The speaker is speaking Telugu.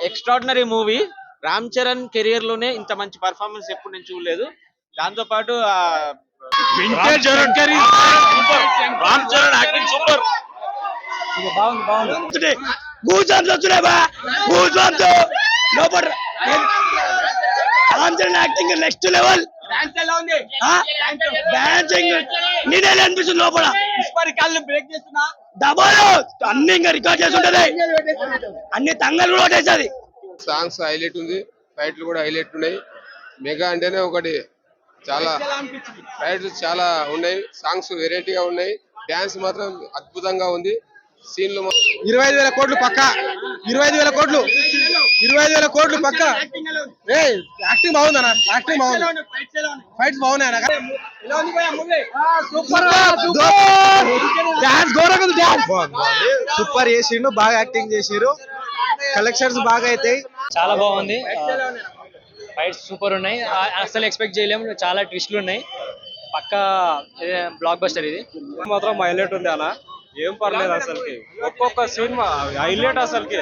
Extraordinary movie. Ram Charan career లోనే ఇంత మంచి పర్ఫార్మెన్స్ ఎప్పుడు నేను చూడలేదు. దాంతో పాటు Ram Charan acting super. Ram Charan acting next level. నేనే అనిపిస్తుంది లోపల బ్రేక్ చేస్తున్నా డబల్ అన్ని ఇంకా రికార్డ్ చేసి ఉంటది. అన్ని తంగలు కూడా కొట్టేసాది. సాంగ్స్ హైలైట్ ఉంది, ఫైట్లు కూడా హైలైట్ ఉన్నాయి. మెగా అంటేనే ఒకటి చాలా ఫైట్స్ చాలా ఉన్నాయి, సాంగ్స్ వెరైటీగా ఉన్నాయి, డాన్స్ మాత్రం అద్భుతంగా ఉంది. సీన్లు 25,000 కోట్లు పక్క, 25,000 కోట్లు, 25,000 కోట్లు పక్క. యాక్టింగ్ బాగుందన్న, యాక్టింగ్ బాగుంది, ఫైట్స్ బాగున్నాయి. సూపర్ చేసిండు, బాగా యాక్టింగ్ చేసిరు, కలెక్షన్స్ బాగా అవుతాయి. చాలా బాగుంది, ఫైట్స్ సూపర్ ఉన్నాయి. అసలు ఎక్స్పెక్ట్ చేయలేము, చాలా ట్విస్ట్లు ఉన్నాయి. పక్కా బ్లాక్ బస్టర్ ఇది. మాత్రం హైలైట్ ఉంది అన్న, ఏం పర్లేదు అసలుకి. ఒక్కొక్క సినిమా హైలైట్ అసలుకి.